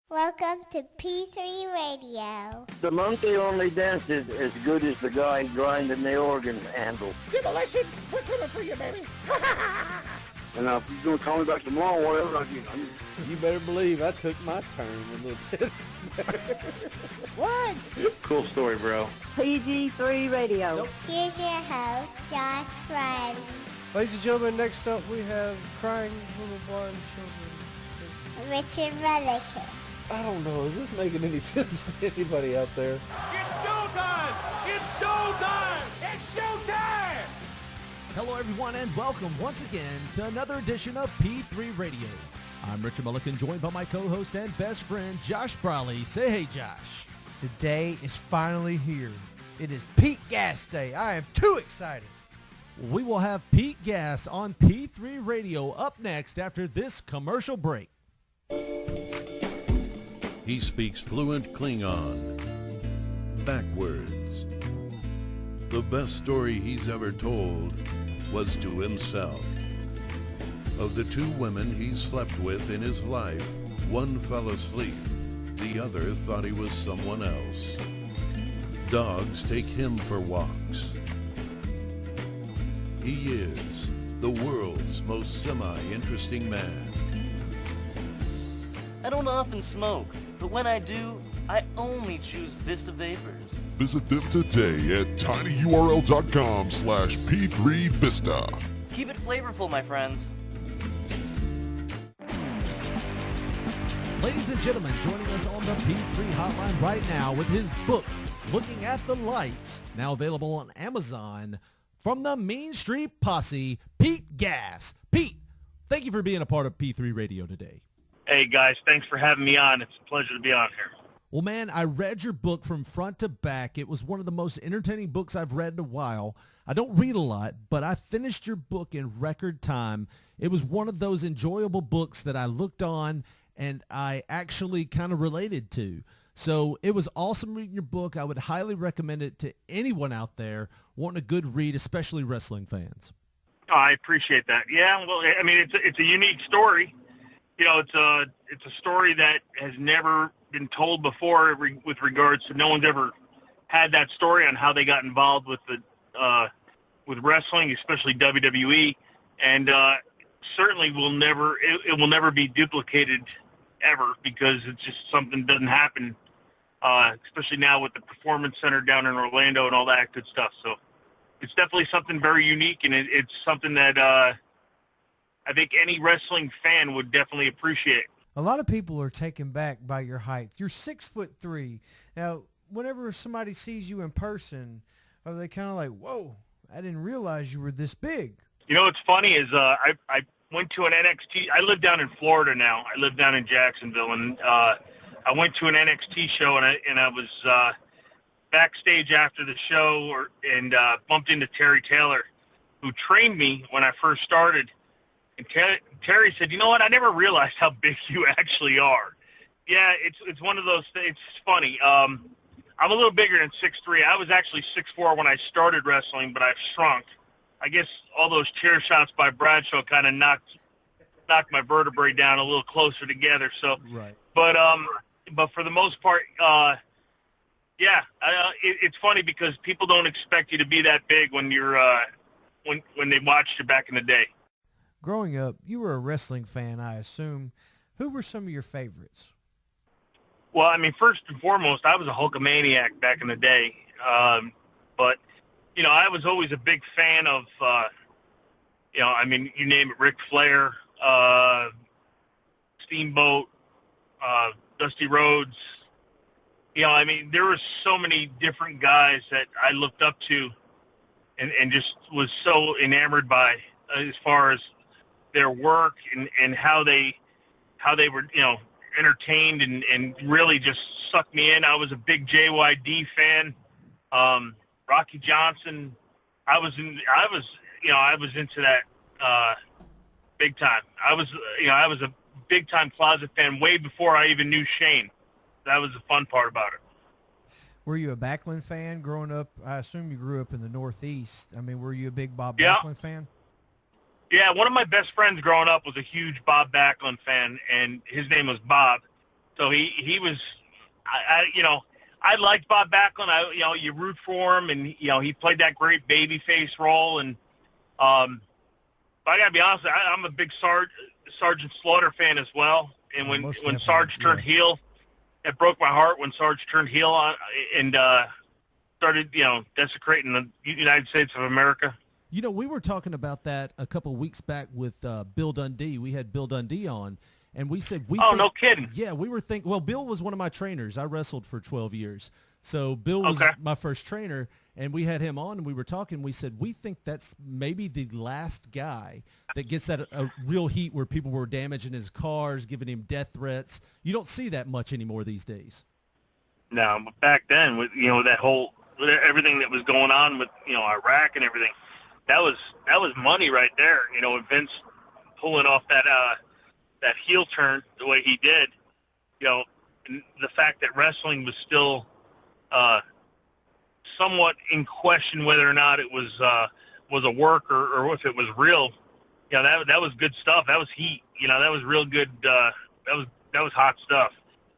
Welcome to P3 Radio. The monkey-only dance is as good as the guy grinding the organ handle. Demolition, we're coming for you, baby. And if you're going to call me back tomorrow, whatever, You better believe I took my turn a little bit. What? Cool story, bro. PG3 Radio. Nope. Here's your host, Josh Friday. Ladies and gentlemen, next up we have Crying Little Blind Children. Richard Mullican. I don't know. Is this making any sense to anybody out there? It's showtime! It's showtime! It's showtime! Hello, everyone, and welcome once again to another edition of P3 Radio. I'm Richard Mullican, joined by my co-host and best friend, Josh Brawley. Say hey, Josh. The day is finally here. It is Pete Gas Day. I am too excited. We will have Pete Gas on P3 Radio up next after this commercial break. He speaks fluent Klingon, backwards. The best story he's ever told was to himself. Of the two women he slept with in his life, one fell asleep. The other thought he was someone else. Dogs take him for walks. He is the world's most semi-interesting man. I don't often smoke, but when I do, I only choose Vista Vapors. Visit them today at tinyurl.com/P3Vista. Keep it flavorful, my friends. Ladies and gentlemen, joining us on the P3 hotline right now with his book, Looking at the Lights, now available on Amazon, from the Mean Street Posse, Pete Gas. Pete, thank you for being a part of P3 Radio today. Hey, guys, thanks for having me on. It's a pleasure to be on here. Well, man, I read your book from front to back. It was one of the most entertaining books I've read in a while. I don't read a lot, but I finished your book in record time. It was one of those enjoyable books that I looked on and I actually kind of related to. So it was awesome reading your book. I would highly recommend it to anyone out there wanting a good read, especially wrestling fans. Oh, I appreciate that. Yeah, well, I mean, it's a unique story. You know, it's a story that has never been told before with regards to no one's ever had that story on how they got involved with with wrestling, especially WWE, and certainly it will never be duplicated ever, because it's just something that doesn't happen, especially now with the Performance Center down in Orlando and all that good stuff. So it's definitely something very unique, and it's something that I think any wrestling fan would definitely appreciate. A lot of people are taken back by your height. You're 6'3". Now, whenever somebody sees you in person, are they kind of like, whoa, I didn't realize you were this big? You know what's funny is I went to an NXT. I live down in Florida now. I live down in Jacksonville, and I went to an NXT show, and I was backstage after the show, and bumped into Terry Taylor, who trained me when I first started. And Terry said, "You know what? I never realized how big you actually are." Yeah, it's one of those things. It's funny. I'm a little bigger than 6'3". I was actually 6'4" when I started wrestling, but I've shrunk. I guess all those chair shots by Bradshaw kind of knocked my vertebrae down a little closer together. So, right. But for the most part, it's funny because people don't expect you to be that big when you're when they watched you back in the day. Growing up, you were a wrestling fan, I assume. Who were some of your favorites? Well, I mean, first and foremost, I was a Hulkamaniac back in the day. But, you know, I was always a big fan of, I mean, you name it, Ric Flair, Steamboat, Dusty Rhodes. You know, I mean, there were so many different guys that I looked up to and just was so enamored by as far as their work and how they were, you know, entertained and really just sucked me in. I was a big JYD fan. Rocky Johnson. I was into that big time. I was a big time Closet fan way before I even knew Shane. That was the fun part about it. Were you a Backlund fan growing up? I assume you grew up in the Northeast. I mean, were you a big Bob Backlund fan? Yeah, one of my best friends growing up was a huge Bob Backlund fan, and his name was Bob. So he was, I liked Bob Backlund. You root for him, and he played that great babyface role. And but I gotta be honest, I'm a big Sergeant Slaughter fan as well. And when Sarge turned heel, it broke my heart when Sarge turned heel and started desecrating the United States of America. We were talking about that a couple of weeks back with Bill Dundee. We had Bill Dundee on. And we said no kidding. Yeah, we were thinking. Well, Bill was one of my trainers. I wrestled for 12 years, so Bill was my first trainer. And we had him on, and we were talking. We said we think that's maybe the last guy that gets that a real heat where people were damaging his cars, giving him death threats. You don't see that much anymore these days. No, but back then, with that whole everything that was going on with Iraq and everything, that was money right there. With Vince pulling off that heel turn the way he did, and the fact that wrestling was still somewhat in question whether or not it was a work or if it was real. That was good stuff. That was heat. That was real good. That was hot stuff.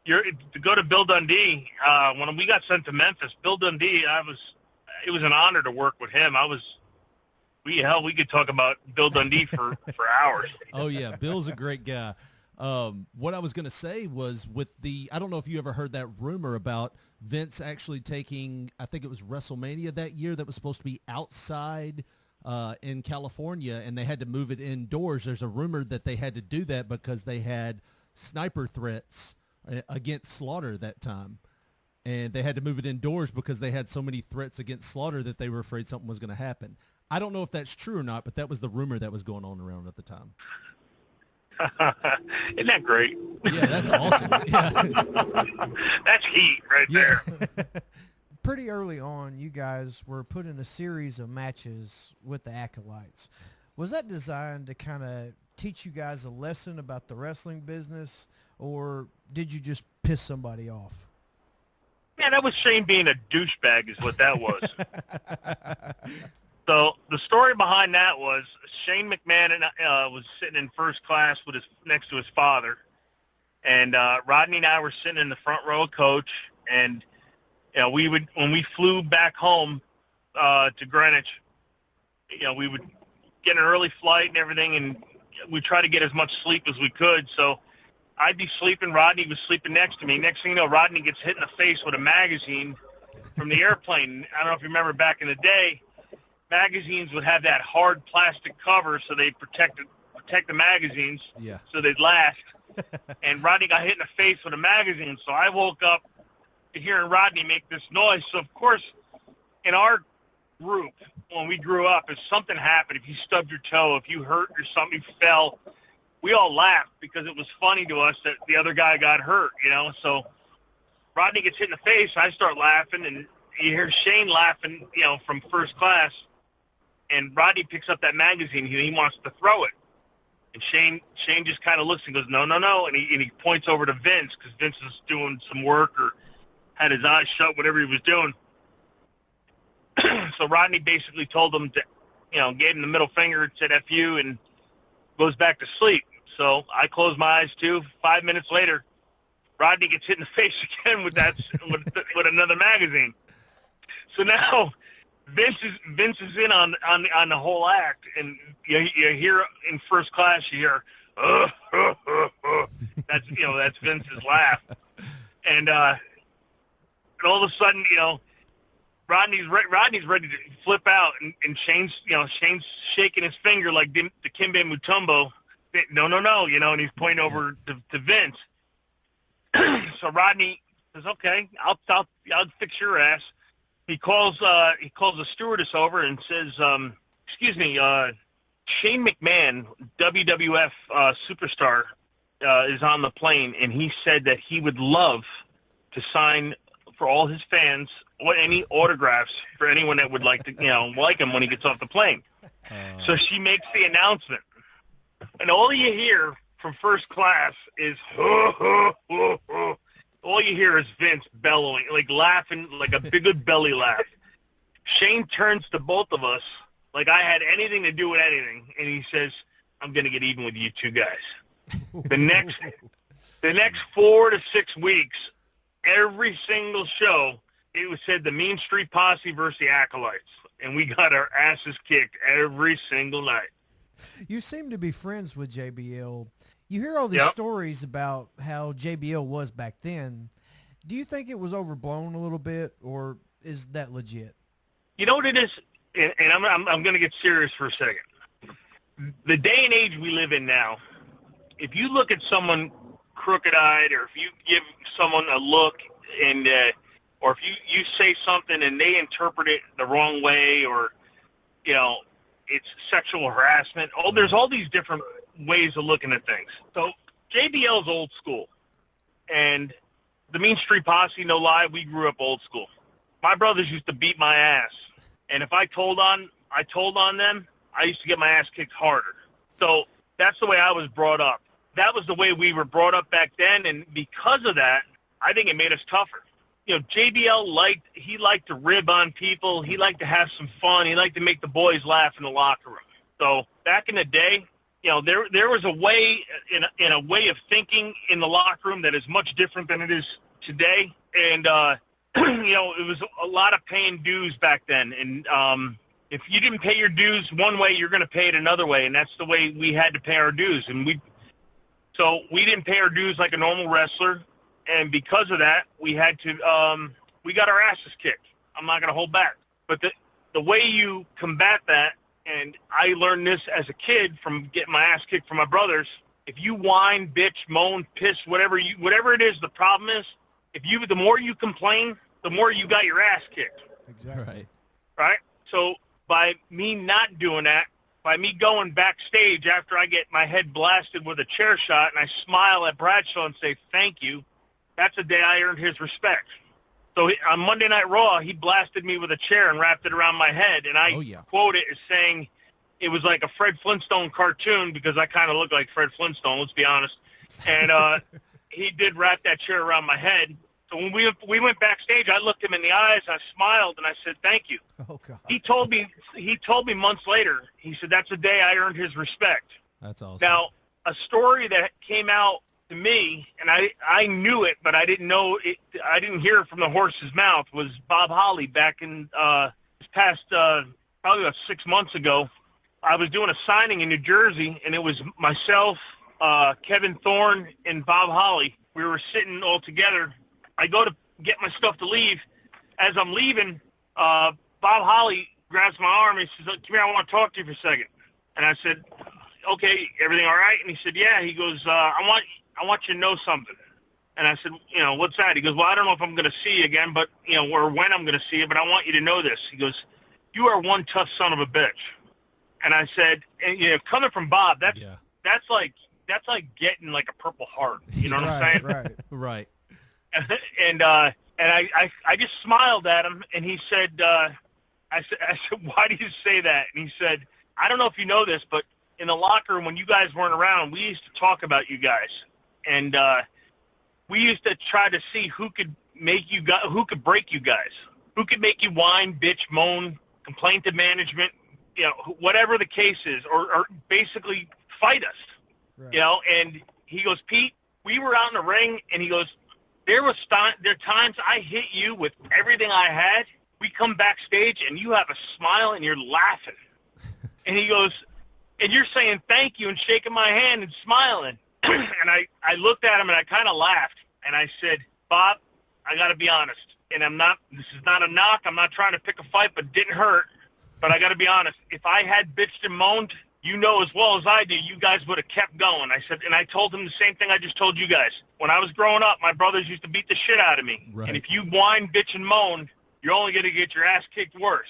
To go to Bill Dundee, when we got sent to Memphis, Bill Dundee, it was an honor to work with him. We could talk about Bill Dundee for hours. Oh yeah, Bill's a great guy. What I was going to say was I don't know if you ever heard that rumor about Vince actually taking, I think it was WrestleMania that year that was supposed to be outside in California, and they had to move it indoors. There's a rumor that they had to do that because they had sniper threats against Slaughter that time. And they had to move it indoors because they had so many threats against Slaughter that they were afraid something was going to happen. I don't know if that's true or not, but that was the rumor that was going on around at the time. Isn't that great? Yeah, that's awesome. Yeah. That's heat right there. Pretty early on, you guys were put in a series of matches with the Acolytes. Was that designed to kind of teach you guys a lesson about the wrestling business, or did you just piss somebody off? Yeah, that was Shane being a douchebag is what that was. So the story behind that was Shane McMahon was sitting in first class next to his father, and Rodney and I were sitting in the front row of coach. And when we flew back home to Greenwich, we would get an early flight and everything, and we try to get as much sleep as we could. So I'd be sleeping, Rodney was sleeping next to me. Next thing you know, Rodney gets hit in the face with a magazine from the airplane. I don't know if you remember back in the day. Magazines would have that hard plastic cover so they protect the magazines, so they'd last. And Rodney got hit in the face with a magazine, so I woke up to hearing Rodney make this noise. So, of course, in our group, when we grew up, if something happened, if you stubbed your toe, if you hurt or something fell, we all laughed because it was funny to us that the other guy got hurt, So Rodney gets hit in the face, I start laughing, and you hear Shane laughing, from first class. And Rodney picks up that magazine. He wants to throw it. And Shane just kind of looks and goes, no. And he points over to Vince because Vince is doing some work or had his eyes shut, whatever he was doing. So Rodney basically told him to, gave him the middle finger, said F you, and goes back to sleep. So I close my eyes too. 5 minutes later, Rodney gets hit in the face again with with another magazine. So now Vince is in on the whole act, and you hear in first class, you hear, that's Vince's laugh, and all of a sudden, Rodney's ready to flip out, and Shane's shaking his finger like the Kimbe Mutombo, no, and he's pointing over to Vince. So Rodney says, okay, I'll fix your ass. He calls the stewardess over and says, excuse me, Shane McMahon, WWF superstar, is on the plane, and he said that he would love to sign for all his fans or any autographs for anyone that would like to, like him when he gets off the plane. So she makes the announcement, and all you hear from first class is, all you hear is Vince bellowing, like laughing, like a big good belly laugh. Shane turns to both of us like I had anything to do with anything, and he says, I'm going to get even with you two guys. The The next 4 to 6 weeks, every single show, it was said the Mean Street Posse versus the Acolytes. And we got our asses kicked every single night. You seem to be friends with JBL. You hear all these stories about how JBL was back then. Do you think it was overblown a little bit, or is that legit? You know what it is? And I'm going to get serious for a second. The day and age we live in now, if you look at someone crooked-eyed, or if you give someone a look and or if you say something and they interpret it the wrong way, or it's sexual harassment. There's all these different ways of looking at things. So JBL's old school, and the Mean Street Posse, no lie, we grew up old school. My brothers used to beat my ass, and if I told on them, I used to get my ass kicked harder. So that's the way I was brought up. That was the way we were brought up back then, and because of that, I think it made us tougher. JBL liked to rib on people. He liked to have some fun. He liked to make the boys laugh in the locker room. So back in the day, there was a way in a way of thinking in the locker room that is much different than it is today. And it was a lot of paying dues back then. And if you didn't pay your dues one way, you're going to pay it another way, and that's the way we had to pay our dues. And we didn't pay our dues like a normal wrestler. And because of that, we had to, we got our asses kicked. I'm not going to hold back. But the way you combat that, and I learned this as a kid from getting my ass kicked from my brothers, if you whine, bitch, moan, piss, whatever it is, the problem is, the more you complain, the more you got your ass kicked. Exactly. Right? So by me not doing that, by me going backstage after I get my head blasted with a chair shot and I smile at Bradshaw and say, thank you, that's the day I earned his respect. So on Monday Night Raw, he blasted me with a chair and wrapped it around my head, and I quote it as saying it was like a Fred Flintstone cartoon, because I kind of look like Fred Flintstone, let's be honest. And he did wrap that chair around my head. So when we went backstage, I looked him in the eyes, I smiled, and I said, thank you. Oh, God. He told me months later, he said, that's the day I earned his respect. That's awesome. Now, a story that came out to me, and I knew it, but I didn't know it. I didn't hear it from the horse's mouth, was Bob Holly back in this past probably about 6 months ago. I was doing a signing in New Jersey, and it was myself, Kevin Thorne, and Bob Holly. We were sitting all together. I go to get my stuff to leave. As I'm leaving, Bob Holly grabs my arm and he says, come here, I want to talk to you for a second. And I said, okay, everything all right? And he said, yeah. He goes, I want you to know something. And I said, what's that? He goes, well, I don't know if I'm going to see you again, but, or when I'm going to see you, but I want you to know this. He goes, you are one tough son of a bitch. And I said, and, coming from Bob, that's like getting like a Purple Heart. You know what I'm saying? Right. And I just smiled at him, and he said, I said, why do you say that? And he said, I don't know if you know this, but in the locker room when you guys weren't around, we used to talk about you guys. And we used to try to see who could break you guys, who could make you whine, bitch, moan, complain to management, whatever the case is, or basically fight us, And he goes, Pete, we were out in the ring, and he goes, there are times I hit you with everything I had. We come backstage, and you have a smile, and you're laughing. And he goes, and you're saying thank you and shaking my hand and smiling. And I looked at him, and I kind of laughed. And I said, Bob, I got to be honest. And this is not a knock. I'm not trying to pick a fight, but it didn't hurt. But I got to be honest. If I had bitched and moaned, you know as well as I do, you guys would have kept going. I said, and I told him the same thing I just told you guys. When I was growing up, my brothers used to beat the shit out of me. Right. And if you whine, bitch, and moan, you're only going to get your ass kicked worse.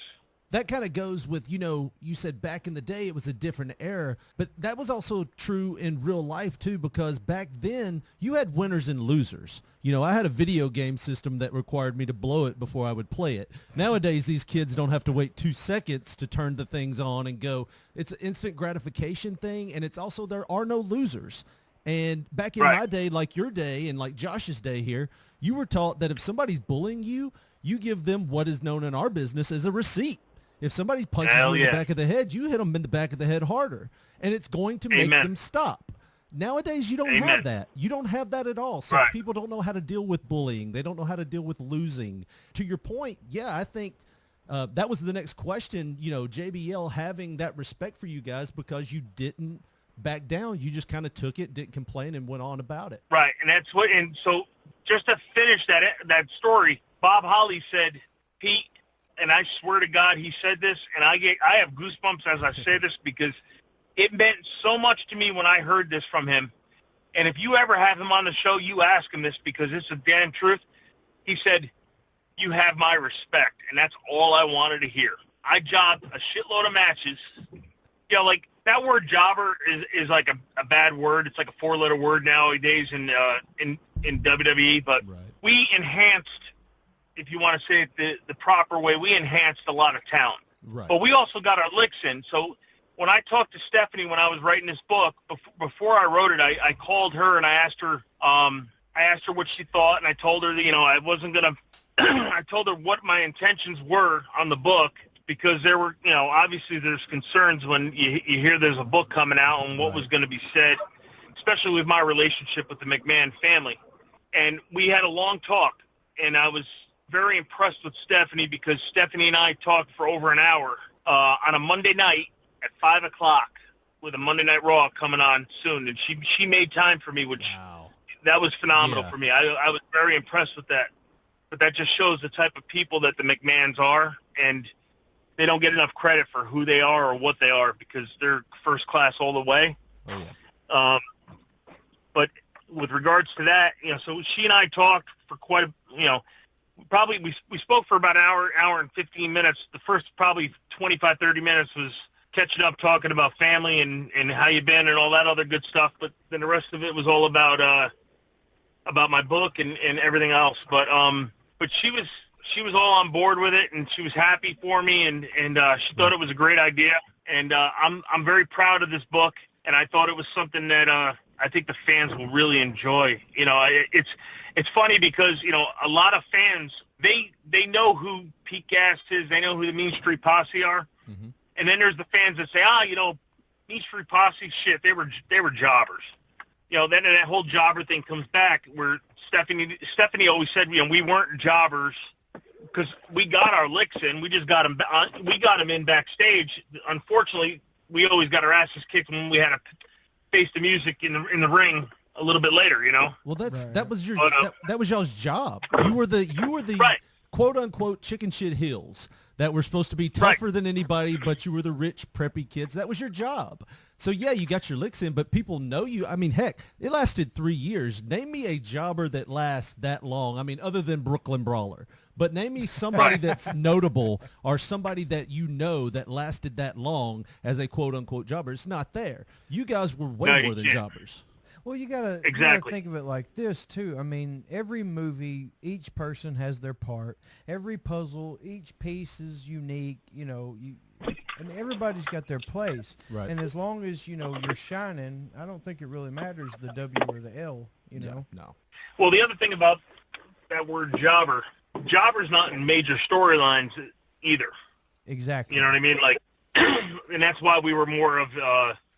That kind of goes with, you said back in the day it was a different era, but that was also true in real life too, because back then you had winners and losers. I had a video game system that required me to blow it before I would play it. Nowadays, these kids don't have to wait 2 seconds to turn the things on and go. It's an instant gratification thing, and it's also there are no losers. And back in my day, like your day and like Josh's day here, you were taught that if somebody's bullying you, you give them what is known in our business as a receipt. If somebody punches you in the back of the head, you hit them in the back of the head harder, and it's going to make them stop. Nowadays, you don't Amen. have that. You don't have that at all. So Right. people don't know how to deal with bullying. They don't know how to deal with losing. To your point, yeah, I think that was the next question. You know, JBL having that respect for you guys because you didn't back down. You just kind of took it, didn't complain, and went on about it. Right, and that's what. And so, just to finish that story, Bob Holly said, Pete, and I swear to God, he said this, and I have goosebumps as I say this because it meant so much to me when I heard this from him. And if you ever have him on the show, you ask him this because it's the damn truth. He said, "You have my respect," and that's all I wanted to hear. I jobbed a shitload of matches. You know, like that word "jobber" is like a bad word. It's like a 4-letter word nowadays in WWE. But we enhanced, if you want to say it the proper way, we enhanced a lot of talent. Right. But we also got our licks in. So when I talked to Stephanie when I was writing this book, before I wrote it, I called her and I asked her what she thought, and I told her that, you know, I wasn't gonna. I told her what my intentions were on the book because there were, you know, obviously there's concerns when you hear there's a book coming out and what was going to be said, especially with my relationship with the McMahon family. And we had a long talk, and I was very impressed with Stephanie because Stephanie and I talked for over an hour on a Monday night at 5 o'clock with a Monday Night Raw coming on soon. And she made time for me, which that was phenomenal for me. I was very impressed with that. But that just shows the type of people that the McMahons are, and they don't get enough credit for who they are or what they are because they're first class all the way. Oh, yeah. But with regards to that, you know, so she and I talked for quite a, you know, probably we spoke for about an hour and 15 minutes. The first probably 25, 30 minutes was catching up, talking about family and how you been and all that other good stuff. But then the rest of it was all about my book and everything else. But she was all on board with it, and she was happy for me, and she thought it was a great idea. And I'm very proud of this book, and I thought it was something that I think the fans will really enjoy. You know, it's funny because, you know, a lot of fans, they know who Pete Gast is, they know who the Mean Street Posse are, and then there's the fans that say, you know, Mean Street Posse, shit, they were jobbers. You know, then that whole jobber thing comes back where Stephanie always said, you know, we weren't jobbers because we got our licks in. We just got them in backstage. Unfortunately, we always got our asses kicked when we had to face the music in the ring a little bit later, you know. Well, that was your that was y'all's job. You were the quote unquote chicken shit heels that were supposed to be tougher than anybody, but you were the rich preppy kids. That was your job. So yeah, you got your licks in, but people know you. I mean, heck, it lasted 3 years. Name me a jobber that lasts that long. I mean, other than Brooklyn Brawler. But name me somebody that's notable or somebody that you know that lasted that long as a quote-unquote jobber. It's not there. You guys were way more than jobbers. Well, you gotta think of it like this too. I mean, every movie, each person has their part. Every puzzle, each piece is unique. You know, I mean, everybody's got their place. Right. And as long as, you know, you're shining, I don't think it really matters the W or the L. You know. No. Well, the other thing about that word jobber's not in major storylines either. Exactly. You know what I mean? Like, and that's why we were more of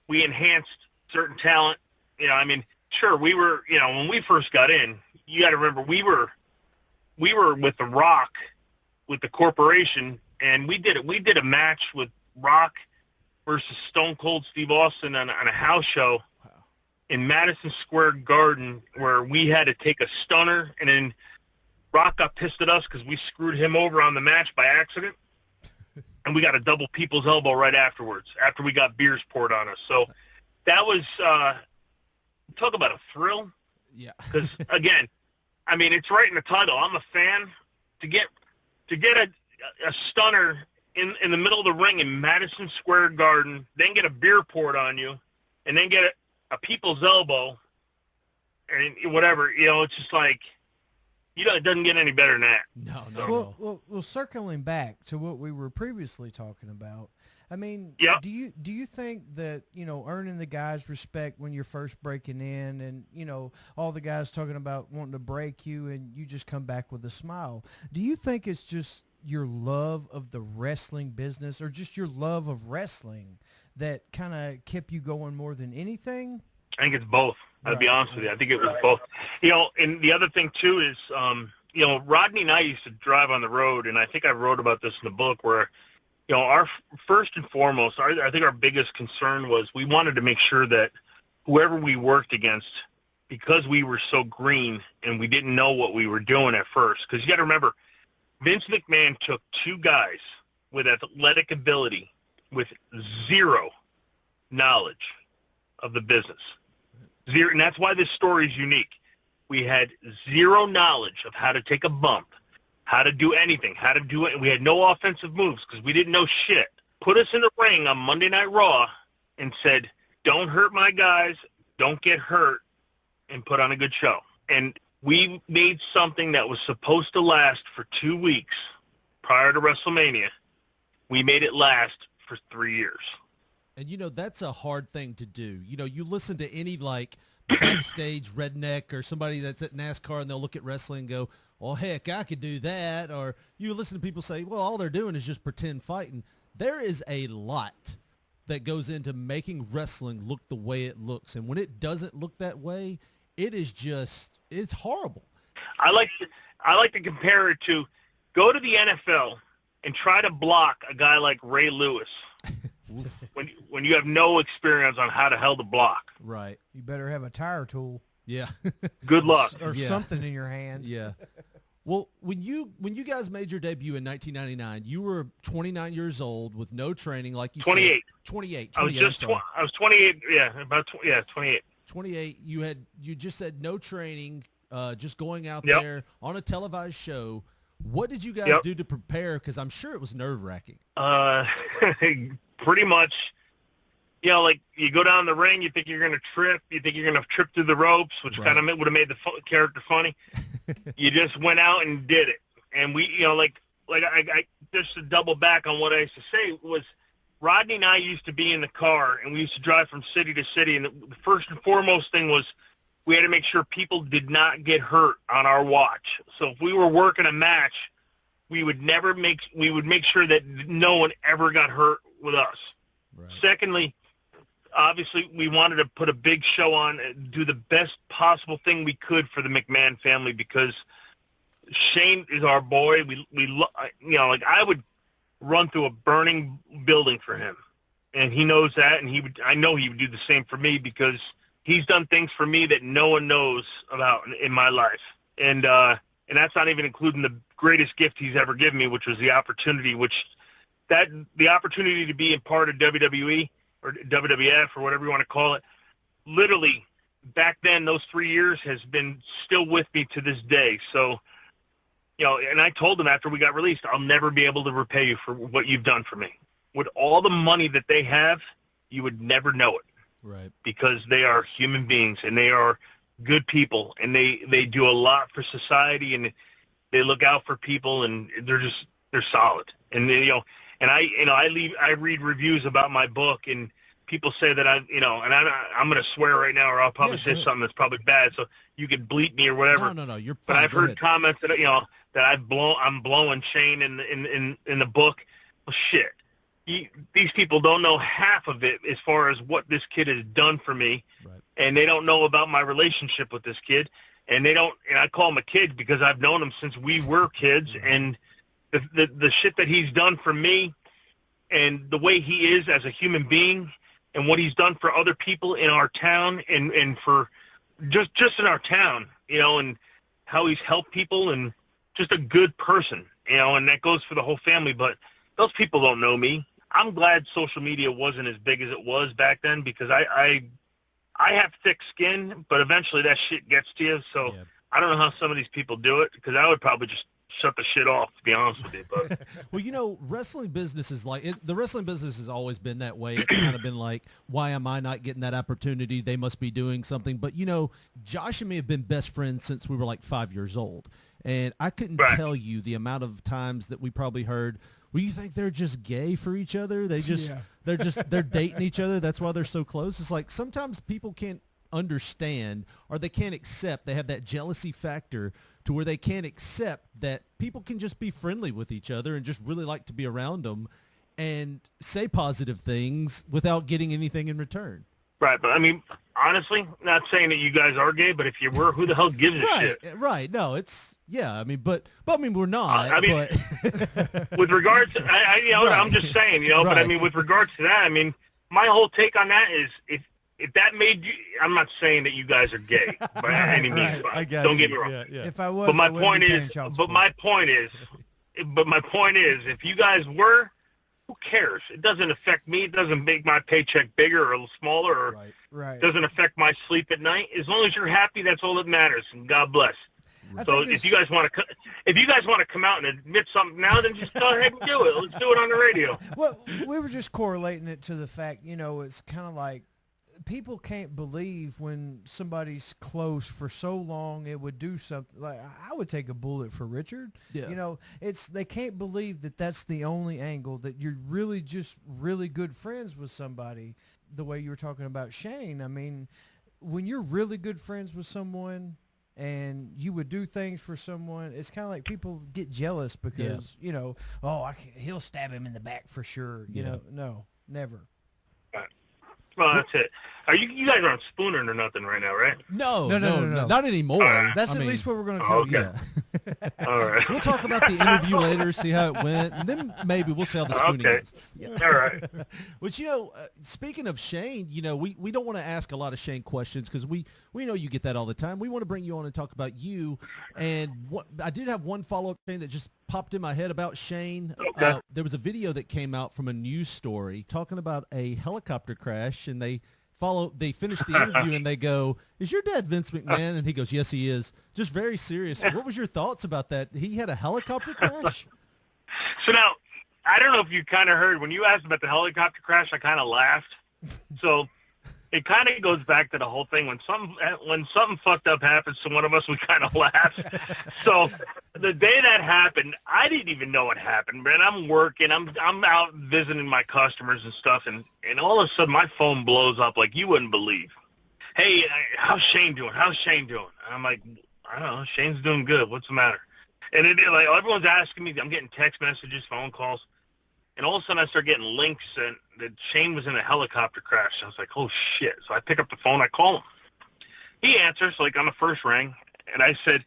we enhanced certain talent. You know, I mean, sure, we were, you know, when we first got in, you got to remember we were with The Rock, with the corporation, and we did a match with Rock versus Stone Cold Steve Austin on a house show in Madison Square Garden where we had to take a stunner, and then Rock got pissed at us because we screwed him over on the match by accident, and we got a double people's elbow right afterwards after we got beers poured on us. So that was talk about a thrill. Yeah. Because again, I mean, it's right in the title. I'm a fan. To get a stunner in the middle of the ring in Madison Square Garden, then get a beer poured on you, and then get a people's elbow, and whatever. You know, it's just like, you know, it doesn't get any better than that. No. Well, circling back to what we were previously talking about, I mean, do you think that, you know, earning the guys' respect when you're first breaking in and, you know, all the guys talking about wanting to break you and you just come back with a smile, do you think it's just your love of the wrestling business or just your love of wrestling that kind of kept you going more than anything? I think it's both. I'll be honest with you. I think it was both. You know, and the other thing too is, you know, Rodney and I used to drive on the road, and I think I wrote about this in the book where, you know, our first and foremost, I think our biggest concern was we wanted to make sure that whoever we worked against, because we were so green and we didn't know what we were doing at first, because you got to remember, Vince McMahon took two guys with athletic ability with zero knowledge of the business. Zero, and that's why this story is unique. We had zero knowledge of how to take a bump, how to do anything, how to do it. We had no offensive moves because we didn't know shit. Put us in the ring on Monday Night Raw and said, don't hurt my guys, don't get hurt, and put on a good show. And we made something that was supposed to last for 2 weeks prior to WrestleMania. We made it last for 3 years. And, you know, that's a hard thing to do. You know, you listen to any, like, backstage redneck or somebody that's at NASCAR and they'll look at wrestling and go, well, heck, I could do that. Or you listen to people say, well, all they're doing is just pretend fighting. There is a lot that goes into making wrestling look the way it looks. And when it doesn't look that way, it is just, it's horrible. I like to compare it to go to the NFL and try to block a guy like Ray Lewis when you have no experience on how to held a block. Right. You better have a tire tool. Yeah. Good luck. Or something in your hand. Yeah. Well, when you guys made your debut in 1999, you were 29 years old with no training, like you 28. said. 28. I was 28. Yeah, 28. 28. You just said no training, just going out Yep. there on a televised show. What did you guys Yep. do to prepare? Because I'm sure it was nerve-wracking. Pretty much, you know, like you go down the ring, you think you're going to trip, you think you're going to trip through the ropes, which kind of would have made the character funny. You just went out and did it. And we, you know, like I just to double back on what I used to say was Rodney and I used to be in the car and we used to drive from city to city. And the first and foremost thing was we had to make sure people did not get hurt on our watch. So if we were working a match, we would make sure that no one ever got hurt with us. Right. Secondly, obviously we wanted to put a big show on and do the best possible thing we could for the McMahon family because Shane is our boy. We you know, like I would run through a burning building for him, and he knows that, and I know he would do the same for me because he's done things for me that no one knows about in my life, and that's not even including the greatest gift he's ever given me, which was the opportunity, the opportunity to be a part of WWE or WWF or whatever you want to call it. Literally, back then, those 3 years has been still with me to this day. So, you know, and I told him after we got released, I'll never be able to repay you for what you've done for me. With all the money that they have, you would never know it. Right. Because they are human beings and they are good people and they do a lot for society and they look out for people and they're solid. And they, you know, and I read reviews about my book and people say that I'm going to swear right now or I'll probably say something that's probably bad. So you could bleep me or whatever. No, you're fine. But I've heard comments that, you know, that I'm blowing Shane in the book. Well, shit. These people don't know half of it as far as what this kid has done for me. Right. And they don't know about my relationship with this kid. And I call him a kid because I've known him since we were kids. And the shit that he's done for me and the way he is as a human being and what he's done for other people in our town and for just in our town, you know, and how he's helped people and just a good person, you know, and that goes for the whole family. But those people don't know me. I'm glad social media wasn't as big as it was back then because I have thick skin, but eventually that shit gets to you. So yeah. I don't know how some of these people do it because I would probably just shut the shit off, to be honest with you. But well, you know, wrestling business is like the wrestling business has always been that way. It's kind of been like, why am I not getting that opportunity? They must be doing something. But you know, Josh and me have been best friends since we were like 5 years old, and I couldn't tell you the amount of times that we probably heard, well, you think they're just gay for each other? They're dating each other. That's why they're so close. It's like sometimes people can't understand or they can't accept. They have that jealousy factor to where they can't accept that people can just be friendly with each other and just really like to be around them and say positive things without getting anything in return. Right, but I mean, honestly, not saying that you guys are gay, but if you were, who the hell gives a shit? Right. No, it's I mean, but I mean, we're not. I mean, but with regards to, I'm just saying, but I mean, with regards to that, I mean, my whole take on that is if that made you, I'm not saying that you guys are gay by any means. I guess. Don't get me wrong. Yeah. If I was, but my I wouldn't point be is, paying child but support. my point is, if you guys were, who cares? It doesn't affect me. It doesn't make my paycheck bigger or smaller, or Right. doesn't affect my sleep at night. As long as you're happy, that's all that matters. And God bless. So if you guys want to come out and admit something now, then just go ahead and do it. Let's do it on the radio. Well, we were just correlating it to the fact, it's kind of like people can't believe when somebody's close for so long it would do something. Like I would take a bullet for Richard. Yeah. They can't believe that that's the only angle, that you're really just really good friends with somebody. The way you were talking about Shane, I mean, when you're really good friends with someone and you would do things for someone, it's kind of like people get jealous because, he'll stab him in the back for sure. No, never. Well, that's it. Are you guys aren't spooning or nothing right now, right? No, not anymore. That's at least what we're going to tell you. All right. We'll talk about the interview later, see how it went, and then maybe we'll see how the spooning goes. Yeah. All right. Which, speaking of Shane, we don't want to ask a lot of Shane questions because we know you get that all the time. We want to bring you on and talk about you. And I did have one follow-up thing that just popped in my head about Shane. Okay. There was a video that came out from a news story talking about a helicopter crash, and they finished the interview and they go, "Is your dad Vince McMahon?" And he goes, "Yes, he is." Just very serious. What was your thoughts about that? He had a helicopter crash? So now, I don't know if you kind of heard, when you asked about the helicopter crash, I kind of laughed. So it kind of goes back to the whole thing. When something fucked up happens to one of us, we kind of laugh. So the day that happened, I didn't even know what happened, man. I'm working. I'm out visiting my customers and stuff, and all of a sudden my phone blows up like you wouldn't believe. Hey, how's Shane doing? And I'm like, I don't know. Shane's doing good. What's the matter? And everyone's asking me. I'm getting text messages, phone calls. And all of a sudden I start getting links that Shane was in a helicopter crash. I was like, oh, shit. So I pick up the phone. I call him. He answers like on the first ring. And I said,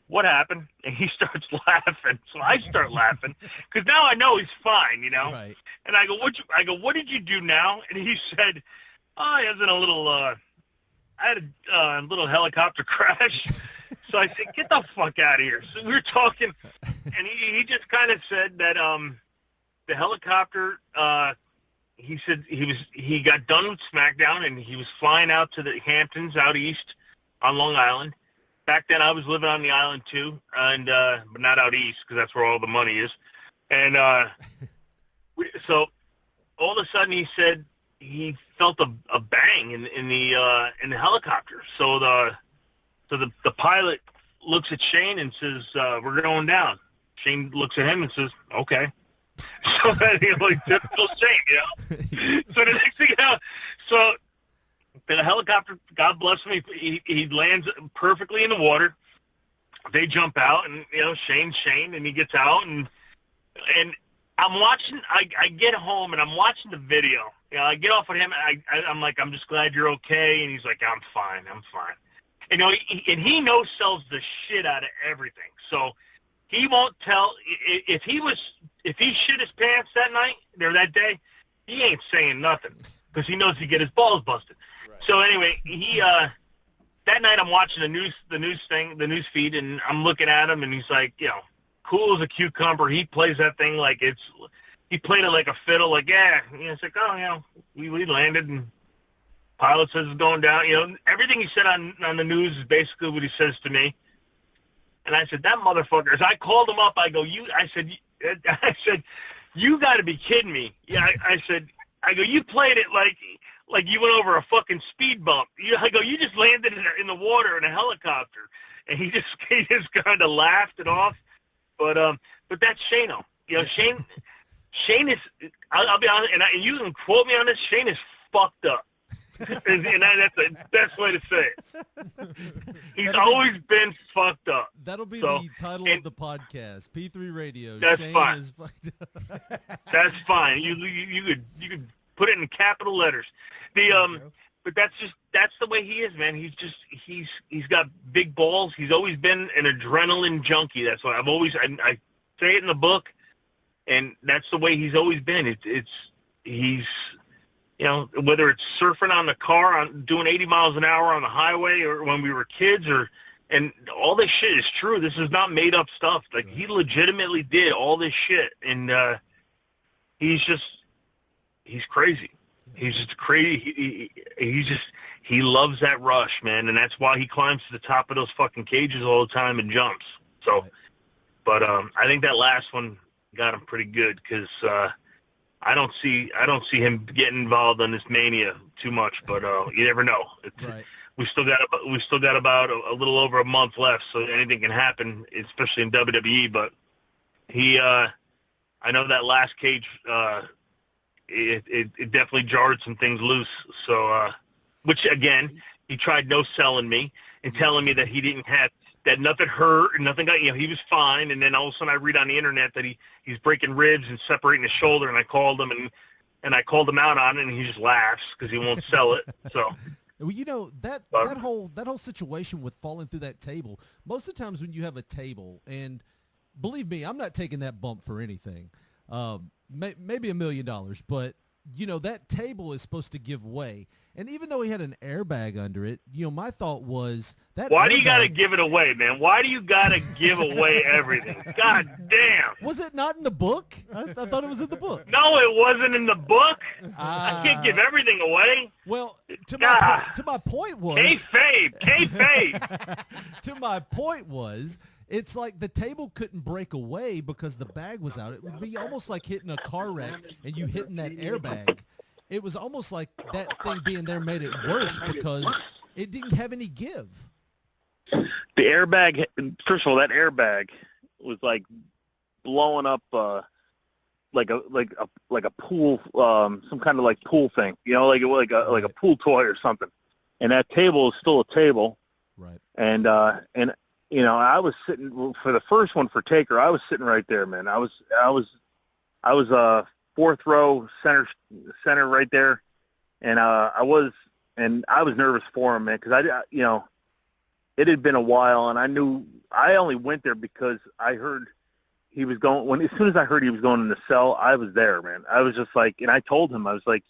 what happened? And he starts laughing. So I start laughing because now I know he's fine, Right. And I go, what did you do now? And he said, I was in a little, I had a little helicopter crash. So I said, get the fuck out of here. So we were talking, and he just kind of said that the helicopter, he said he got done with SmackDown, and he was flying out to the Hamptons out east on Long Island. Back then, I was living on the island too, and but not out east because that's where all the money is. And so all of a sudden, he said he felt a bang in the helicopter. So the pilot looks at Shane and says, "We're going down." Shane looks at him and says, "Okay." So typical Shane, So the next thing you know, so the helicopter, God bless him, he lands perfectly in the water. They jump out, and Shane's Shane, and he gets out, and I'm watching. I get home and I'm watching the video. I get off of him. I'm like, I'm just glad you're okay, and he's like, I'm fine. And he no-sells the shit out of everything. So he won't tell if he shit his pants that night or that day. He ain't saying nothing because he knows he'd get his balls busted. Right. So anyway, that night I'm watching the news feed, and I'm looking at him, and he's like, cool as a cucumber. He plays that thing like he played it like a fiddle. Like, yeah. It's like, we landed, and pilot says it's going down. Everything he said on the news is basically what he says to me. And I said, that motherfucker. As I called him up, I said, you got to be kidding me. Yeah, I said, you played it like you went over a fucking speed bump. I go, you just landed in the water in a helicopter. And he just kind of laughed it off. But that's Shane-o. Shane is, I'll be honest, and you can quote me on this, Shane is fucked up. and that's the best way to say it. He's always been fucked up. That'll be the title of the podcast, P3 Radio. That's Shane fine. Is fucked up. That's fine. You could put it in capital letters. But that's the way he is, man. He's got big balls. He's always been an adrenaline junkie. That's what I say it in the book, and that's the way he's always been. He's whether it's surfing on the car, doing 80 miles an hour on the highway, or when we were kids, and all this shit is true. This is not made up stuff. Like, he legitimately did all this shit, and he's crazy. He's just crazy. He loves that rush, man, and that's why he climbs to the top of those fucking cages all the time and jumps. So, but I think that last one got him pretty good, because I don't see him getting involved in this mania too much. But you never know. We still got about a little over a month left, so anything can happen, especially in WWE. But I know that last cage. It definitely jarred some things loose. So, which again, he tried no selling me and telling me that he didn't have, that nothing hurt and nothing got, he was fine. And then all of a sudden I read on the internet that he's breaking ribs and separating his shoulder, and I called him and I called him out on it, and he just laughs because he won't sell it. So. Well, that whole situation with falling through that table, most of the times when you have a table, and believe me, I'm not taking that bump for anything. Maybe $1 million, but that table is supposed to give way. And even though he had an airbag under it, my thought was that. Why do you got to give it away, man? Why do you got to give away everything? God damn. Was it not in the book? I thought it was in the book. No, it wasn't in the book. I can't give everything away. Well, to my point was. Kayfabe. To my point was. It's like the table couldn't break away because the bag was out. It would be almost like hitting a car wreck and you hitting that airbag. It was almost like that thing being there made it worse because it didn't have any give. The airbag, first of all, that airbag was like blowing up like a pool, some kind of like pool thing, like a pool toy or something. And that table is still a table, right? And I was sitting for the first one for Taker. I was sitting right there, man. I was fourth row center right there, and I was nervous for him, man, because it had been a while, and I only went there because I heard he was going. As soon as I heard he was going in the cell, I was there, man. I was just like, and I told him, I was like,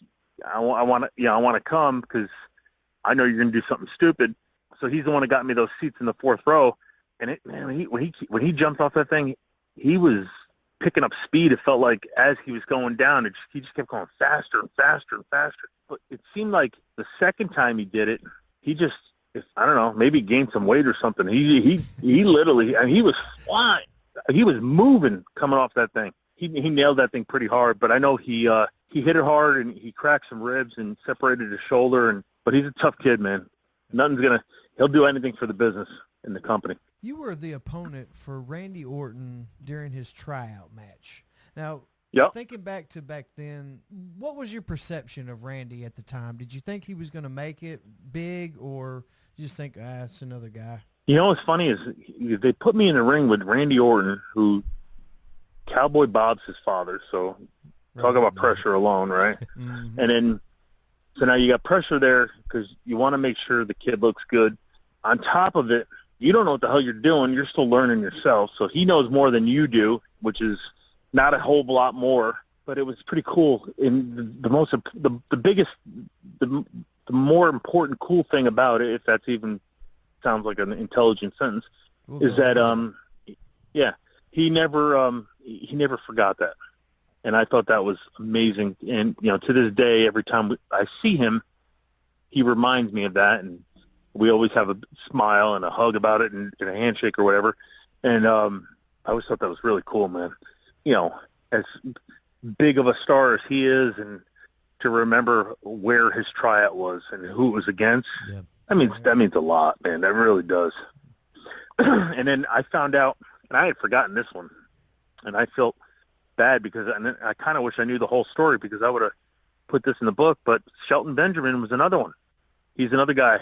I want to come because I know you're gonna do something stupid. So he's the one that got me those seats in the fourth row. And when he jumped off that thing, he was picking up speed. It felt like as he was going down, he just kept going faster and faster and faster. But it seemed like the second time he did it, he just, I don't know, maybe gained some weight or something. He literally, and he was flying. He was moving coming off that thing. He nailed that thing pretty hard. But I know he hit it hard, and he cracked some ribs and separated his shoulder. But he's a tough kid, man. He'll do anything for the business in the company. You were the opponent for Randy Orton during his tryout match. Now, thinking back then, what was your perception of Randy at the time? Did you think he was going to make it big, or you just think, it's another guy? What's funny is they put me in the ring with Randy Orton, who Cowboy Bob's his father, so talk about pressure alone, right? Mm-hmm. And then, so now you got pressure there because you want to make sure the kid looks good. On top of it, you don't know what the hell you're doing. You're still learning yourself. So he knows more than you do, which is not a whole lot more, but it was pretty cool. And the more important cool thing about it, if that's even sounds like an intelligent sentence, is that, he never forgot that. And I thought that was amazing. And, to this day, every time I see him, he reminds me of that. And we always have a smile and a hug about it and a handshake or whatever. And I always thought that was really cool, man. As big of a star as he is, and to remember where his tryout was and who it was against, that means a lot, man. That really does. And then I found out, and I had forgotten this one, and I felt bad because I kind of wish I knew the whole story because I would have put this in the book, but Shelton Benjamin was another one. He's another guy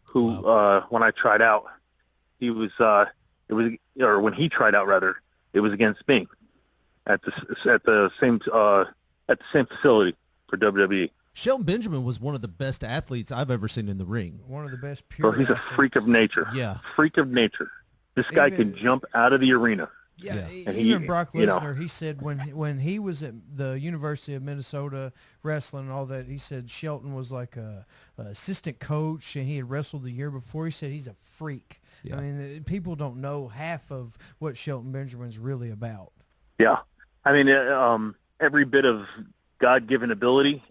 who, when I tried out, when he tried out rather, it was against me at the same facility for WWE. Shelton Benjamin was one of the best athletes I've ever seen in the ring. One of the best pure Well, he's a athletes. freak of nature. Yeah. Freak of nature. This guy can jump out of the arena. Yeah, And even Brock you know. Lesnar, he said when he was at the University of Minnesota wrestling and all that, he said Shelton was like a assistant coach, and he had wrestled the year before. He said he's a freak. Yeah. I mean, people don't know half of what Shelton Benjamin's really about. Yeah. I mean, every bit of God-given ability,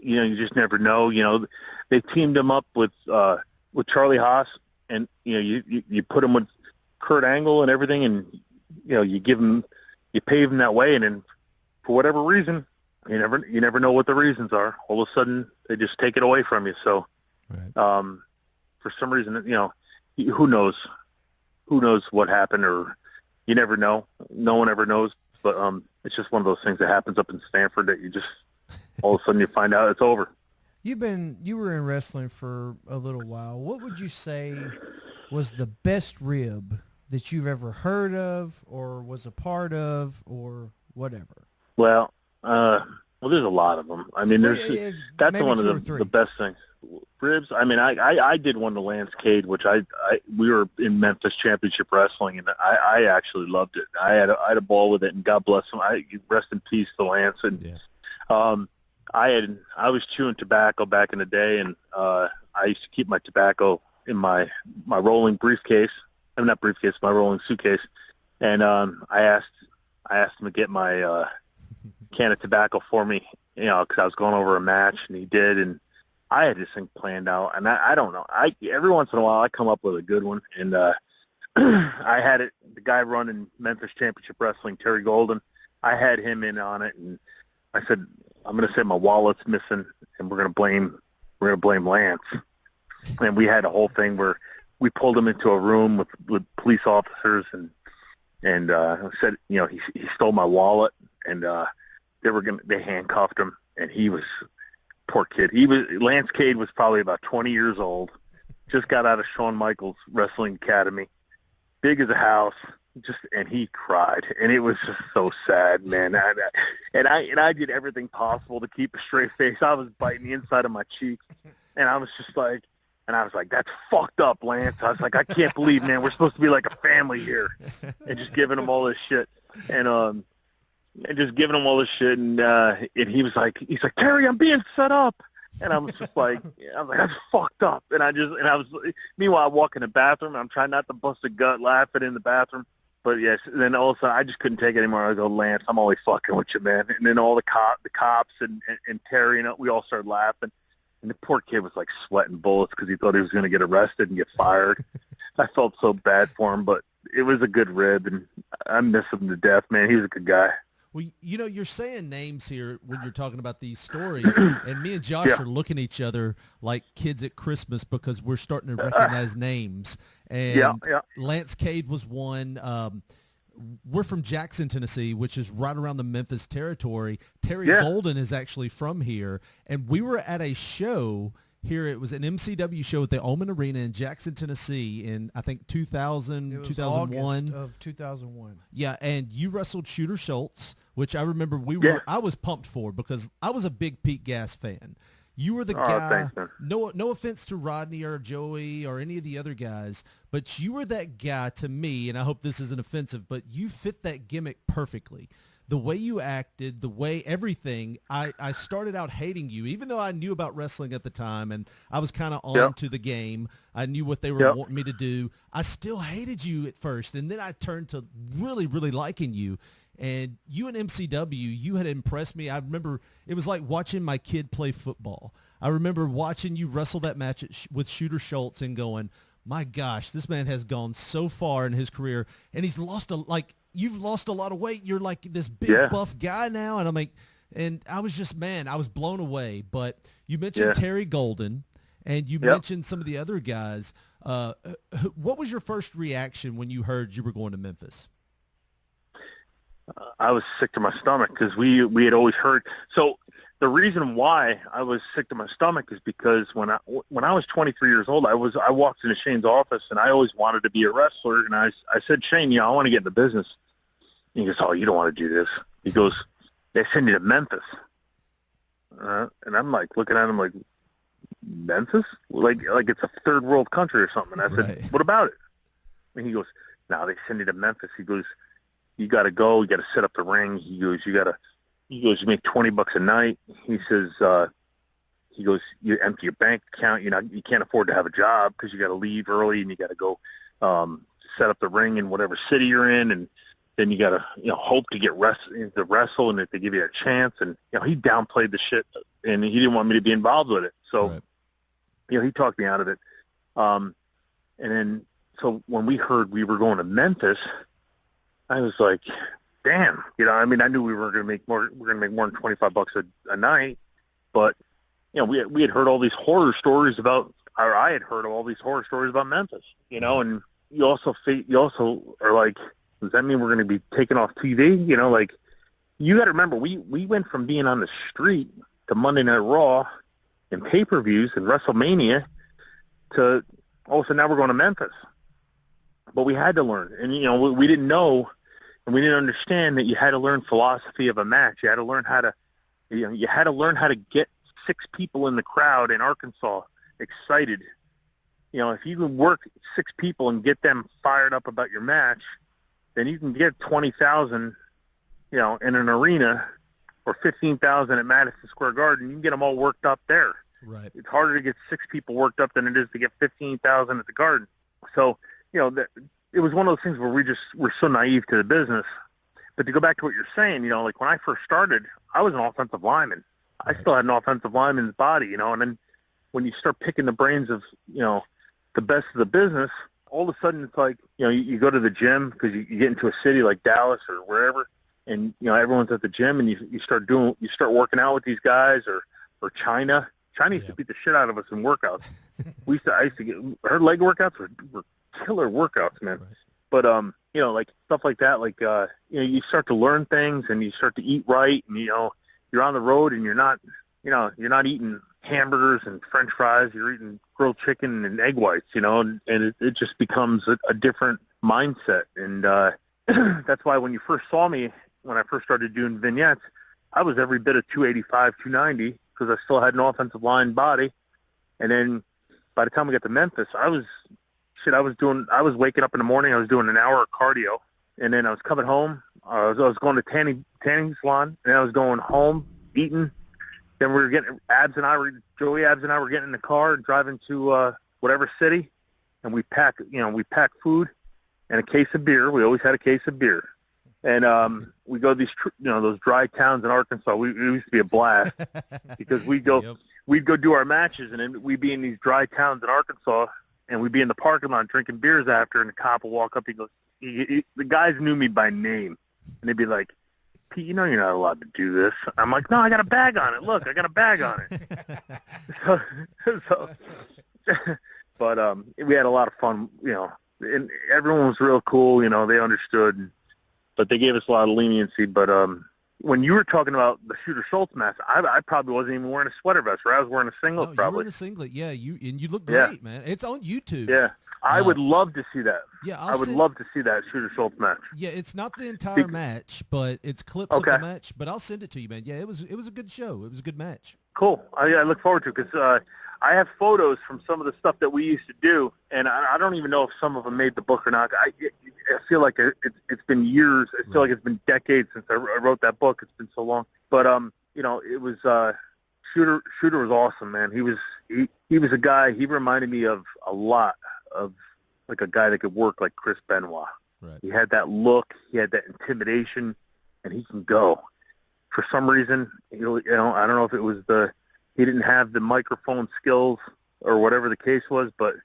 you just never know. You know, they teamed him up with Charlie Haas, and, you put him with Kurt Angle and everything, and, you pave him that way, and then for whatever reason, you never know what the reasons are. All of a sudden, they just take it away from you. So, Right. For some reason, who knows what happened, or you never know. No one ever knows. But it's just one of those things that happens up in Stanford that you just all of a sudden you find out it's over. You were in wrestling for a little while. What would you say was the best rib that you've ever heard of, or was a part of, or whatever? Well, there's a lot of them. I mean, that's one of the best things. Ribs. I mean, I did one to Lance Cade, which we were in Memphis Championship Wrestling, and I actually loved it. I had a ball with it, and God bless him. Rest in peace to Lance. And I was chewing tobacco back in the day, and I used to keep my tobacco in my rolling briefcase. I mean, not briefcase, my rolling suitcase. And I asked him to get my can of tobacco for me, because I was going over a match, and he did, and I had this thing planned out, and I don't know. Every once in a while I come up with a good one, and I had it. The guy running Memphis Championship Wrestling, Terry Golden, I had him in on it, and I said, I'm going to say my wallet's missing, and we're going to blame Lance. And we had a whole thing where we pulled him into a room with police officers, and said, he stole my wallet, and they handcuffed him, and he was. Poor kid. Lance Cade was probably about 20 years old. Just got out of Shawn Michaels Wrestling Academy. Big as a house. And he cried. And it was just so sad, man. I did everything possible to keep a straight face. I was biting the inside of my cheeks. And I was just like, that's fucked up, Lance. I was like, I can't believe, man, we're supposed to be like a family here. And just giving him all this shit. And just giving him all this shit, and he's like, Terry, I'm being set up, and I was just like, that's fucked up, meanwhile I walk in the bathroom, and I'm trying not to bust a gut laughing in the bathroom, but yes, and then all of a sudden I just couldn't take it anymore. I go, Lance, I'm only fucking with you, man, and then all the cops and Terry, we all started laughing, and the poor kid was like sweating bullets because he thought he was going to get arrested and get fired. I felt so bad for him, but it was a good rib, and I miss him to death, man. He was a good guy. Well, you're saying names here when you're talking about these stories, and me and Josh are looking at each other like kids at Christmas because we're starting to recognize names. And Lance Cade was one. We're from Jackson, Tennessee, which is right around the Memphis territory. Terry Golden is actually from here, and we were at a show here. It was an MCW show at the Omen Arena in Jackson, Tennessee in, I think, 2000, 2001. August of 2001. Yeah, and you wrestled Shooter Schultz, which I remember I was pumped for because I was a big Pete Gas fan. You were the guy, thanks, no offense to Rodney or Joey or any of the other guys, but you were that guy to me, and I hope this isn't offensive, but you fit that gimmick perfectly. The way you acted, the way everything, I started out hating you, even though I knew about wrestling at the time and I was kind of on to the game. I knew what they were wanting me to do. I still hated you at first, and then I turned to really, really liking you. And you and MCW, you had impressed me. I remember it was like watching my kid play football. I remember watching you wrestle that match with Shooter Schultz and going, my gosh, this man has gone so far in his career, and he's lost you've lost a lot of weight. You're like this big buff guy now. And I'm like, and I was just, I was blown away. But you mentioned Terry Golden, and you mentioned some of the other guys. What was your first reaction when you heard you were going to Memphis? I was sick to my stomach because we had always heard. So the reason why I was sick to my stomach is because when I was 23 years old, I walked into Shane's office, and I always wanted to be a wrestler. And I said, Shane, I want to get in the business. And he goes, oh, you don't want to do this. He goes, they send you to Memphis. And I'm like looking at him like, Memphis? Like it's a third world country or something. And I said, what about it? And he goes, no, they send you to Memphis. He goes, you got to go. You got to set up the ring. He goes, you make $20 a night. He says, you empty your bank account. You can't afford to have a job because you got to leave early and you got to go set up the ring in whatever city you're in, and then you got to hope to get to wrestle, and if they give you a chance. And he downplayed the shit, and he didn't want me to be involved with it. So he talked me out of it. And then so when we heard we were going to Memphis, I was like, damn. I mean, I knew we were going to make more. We're going to make more than $25 a night, but we had heard all these horror stories about, or I had heard all these horror stories about Memphis, and you also are like, does that mean we're going to be taken off TV? Like, you got to remember, we went from being on the street to Monday Night Raw and pay-per-views and WrestleMania to all of a sudden now we're going to Memphis. But we had to learn, and we didn't know, and we didn't understand that you had to learn philosophy of a match. You had to learn how to get 6 people in the crowd in Arkansas excited. If you can work 6 people and get them fired up about your match, then you can get 20,000, in an arena, or 15,000 at Madison Square Garden. You can get them all worked up there. Right. It's harder to get 6 people worked up than it is to get 15,000 at the Garden. So, it was one of those things where we're so naive to the business. But to go back to what you're saying, like when I first started, I was an offensive lineman. I still had an offensive lineman's body, and then when you start picking the brains of, the best of the business, all of a sudden it's like, you go to the gym because you get into a city like Dallas or wherever, and, everyone's at the gym, and you start working out with these guys, or China. China used to beat the shit out of us in workouts. I used to get, her leg workouts were killer workouts, man. Right. But, like stuff like that, like, you start to learn things and you start to eat right, and, you're on the road and you're not eating hamburgers and French fries. You're eating grilled chicken and egg whites, and it just becomes a different mindset. And that's why when you first saw me, when I first started doing vignettes, I was every bit of 285, 290 because I still had an offensive line body. And then by the time we got to Memphis, I was waking up in the morning. I was doing an hour of cardio, and then I was coming home. I was going to tanning salon, and I was going home, eating. Then we were getting Joey Abs and I were getting in the car and driving to whatever city, and we pack food and a case of beer. We always had a case of beer, and we go to these those dry towns in Arkansas. It used to be a blast because we'd go do our matches, and then we'd be in these dry towns in Arkansas, and we'd be in the parking lot drinking beers after, and the cop would walk up. He goes, the guys knew me by name, and they'd be like, Pete, you're not allowed to do this. I'm like, no, I got a bag on it. Look, I got a bag on it. But we had a lot of fun, and everyone was real cool. They understood, but they gave us a lot of leniency. But when you were talking about the Shooter Schultz match, I probably wasn't even wearing a sweater vest, right? I was wearing a singlet, probably. You were wearing a singlet, yeah. You look great, man. It's on YouTube. Yeah. I would love to see that. Yeah, I would love to see that Shooter Schultz match. Yeah, it's not the entire match, but it's clips of the match. But I'll send it to you, man. Yeah, it was a good show. It was a good match. Cool. I look forward to it because I have photos from some of the stuff that we used to do, and I don't even know if some of them made the book or not. I feel like it's been years. I feel like it's been decades since I wrote that book. It's been so long. But it was Shooter was awesome, man. He was a guy. He reminded me of a lot of like a guy that could work like Chris Benoit. Right. He had that look, he had that intimidation, and he can go. For some reason, I don't know if it was he didn't have the microphone skills or whatever the case was, but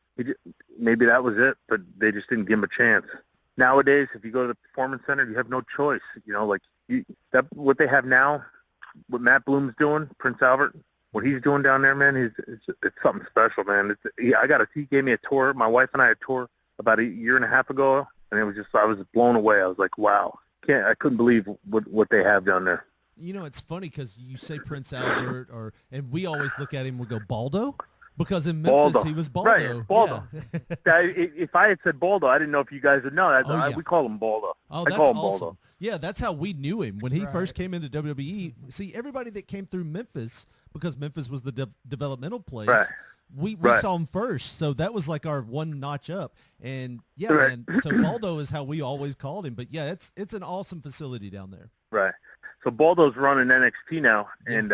maybe that was it, but they just didn't give him a chance. Nowadays, if you go to the Performance Center, you have no choice. What they have now, what Matt Bloom's doing, Prince Albert, what he's doing down there, man, it's something special, man. He gave me a tour. My wife and I had a tour about a year and a half ago, and it was I was blown away. I was like, wow, I couldn't believe what they have down there. It's funny because you say Prince Albert, and we always look at him and we go, Baldo? Because in Memphis, Baldo. he was Baldo. Right, Baldo. Yeah. If I had said Baldo, I didn't know if you guys would know. We call him Baldo. Oh, I that's call him awesome. Baldo. Yeah, that's how we knew him when he first came into WWE. See, everybody that came through Memphis, because Memphis was the developmental place, we saw him first. So that was like our one notch up. And yeah, man, so Baldo is how we always called him. But yeah, it's an awesome facility down there. Right. So Baldo's running NXT now, and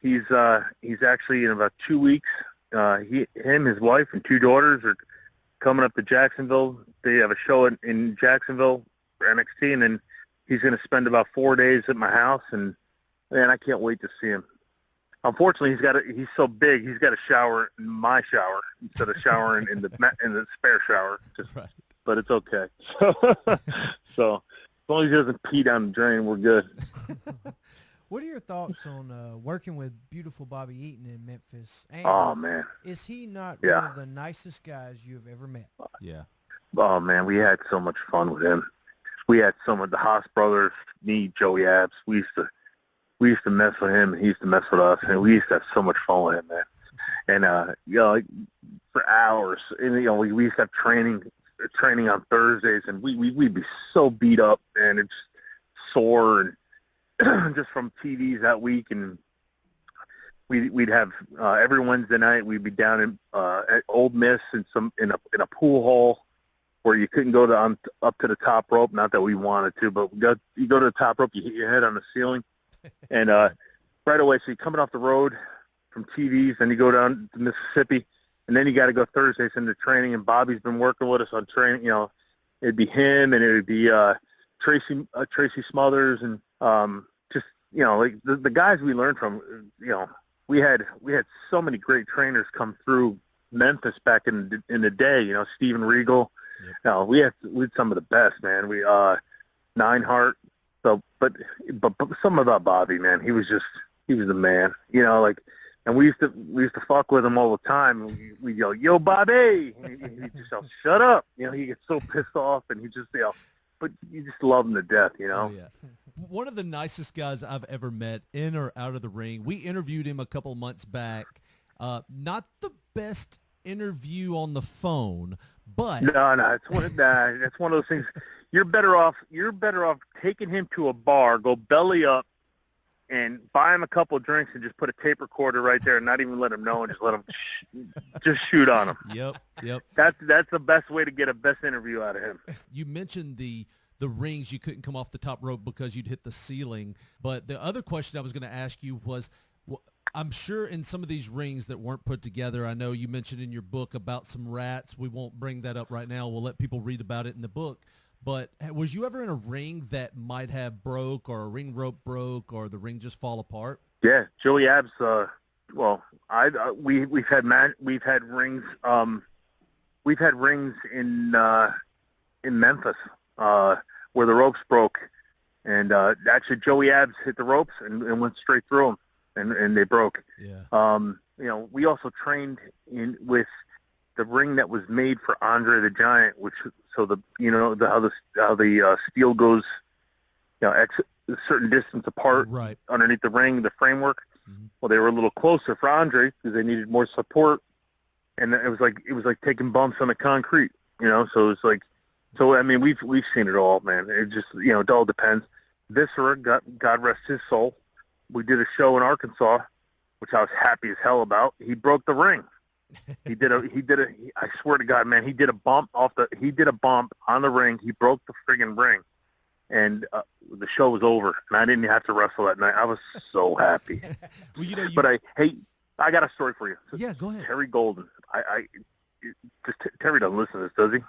he's actually in about 2 weeks. Him, his wife, and 2 daughters are coming up to Jacksonville. They have a show in Jacksonville for NXT, and then he's going to spend about 4 days at my house, and man, I can't wait to see him. Unfortunately, he's so big, he's got to shower in my shower instead of showering in the spare shower. But it's okay. So as long as he doesn't pee down the drain, we're good. What are your thoughts on working with beautiful Bobby Eaton in Memphis? And oh, man. Is he not one of the nicest guys you've ever met? Yeah. Oh, man, we had so much fun with him. We had some of the Haas brothers, me, Joey Abs. We used to mess with him, and he used to mess with us, and we used to have so much fun with him, man. And, like, for hours. And, we used to have training on Thursdays, and we'd be so beat up, and it's sore, and just from TVs that week, and we'd have every Wednesday night we'd be down in at Old Miss in a pool hall where you couldn't go up to the top rope. Not that we wanted to, but you go to the top rope, you hit your head on the ceiling, and right away. So you're coming off the road from TVs, and you go down to Mississippi, and then you got to go Thursdays into training. And Bobby's been working with us on training. It'd be him, and it would be Tracy Smothers, and just like the guys we learned from. We had so many great trainers come through Memphis back in the day. Steven Regal. Yep. We had some of the best, man. We Neidhart. So, but something about Bobby, man. He was the man. And we used to fuck with him all the time. We yell, "Yo, Bobby!" And he just yell, "Shut up!" He gets so pissed off, and he just but you just love him to death, Oh, yeah. One of the nicest guys I've ever met in or out of the ring. We interviewed him a couple months back. Not the best interview on the phone, but no, it's that's one of those things. You're better off taking him to a bar, go belly up, and buy him a couple of drinks, and just put a tape recorder right there, and not even let him know, and just let him just shoot on him. Yep. That's the best way to get a best interview out of him. You mentioned the rings, you couldn't come off the top rope because you'd hit the ceiling. But the other question I was going to ask you was, I'm sure in some of these rings that weren't put together, I know you mentioned in your book about some rats. We won't bring that up right now. We'll let people read about it in the book. But was you ever in a ring that might have broke, or a ring rope broke, or the ring just fall apart? Yeah, Joey Abs. We've had rings. We've had rings in Memphis where the ropes broke, and actually Joey Abs hit the ropes and went straight through them, and they broke. Yeah. We also trained with the ring that was made for Andre the Giant, which how the steel goes, a certain distance apart underneath the ring, the framework. Mm-hmm. Well, they were a little closer for Andre because they needed more support, and it was like taking bumps on the concrete, So it's like, I mean, we've seen it all, man. It just it all depends. Viscera, God rest his soul. We did a show in Arkansas, which I was happy as hell about. He broke the ring. I swear to God, man, he did a bump on the ring. He broke the friggin' ring, and the show was over, and I didn't have to wrestle that night. I was so happy. I got a story for you. Yeah, go ahead. Terry Golden. Terry doesn't listen to this, does he?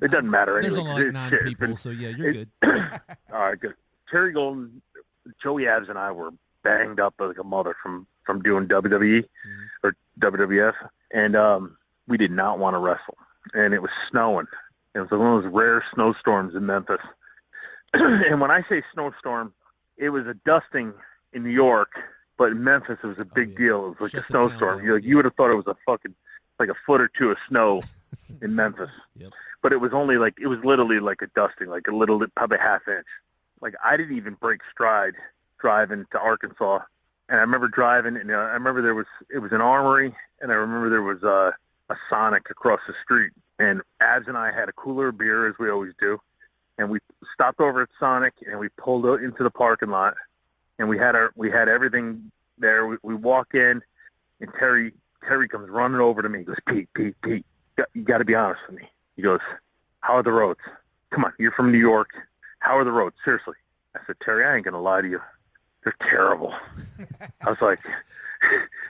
It doesn't matter anyway. There's only 9 people, so yeah, you're good. All right, good. Terry Golden, Joey Abs, and I were banged up like a mother from doing WWE or WWF, and we did not want to wrestle. And it was snowing. It was one of those rare snowstorms in Memphis. And when I say snowstorm, it was a dusting in New York, but in Memphis it was a big deal. It was like a snowstorm. You would have thought it was like a foot or two of snow in Memphis. Yep. But it was literally like a dusting, like a little, probably half inch. Like I didn't even break stride driving to Arkansas. And I remember driving, and I remember it was an armory, and I remember there was a Sonic across the street, and Abs and I had a cooler of beer, as we always do, and we stopped over at Sonic, and we pulled out into the parking lot, and we had everything there. We walk in, and Terry comes running over to me. He goes, Pete, you got to be honest with me. He goes, how are the roads? Come on, you're from New York. How are the roads? Seriously. I said, Terry, I ain't going to lie to you. They're terrible. I was like,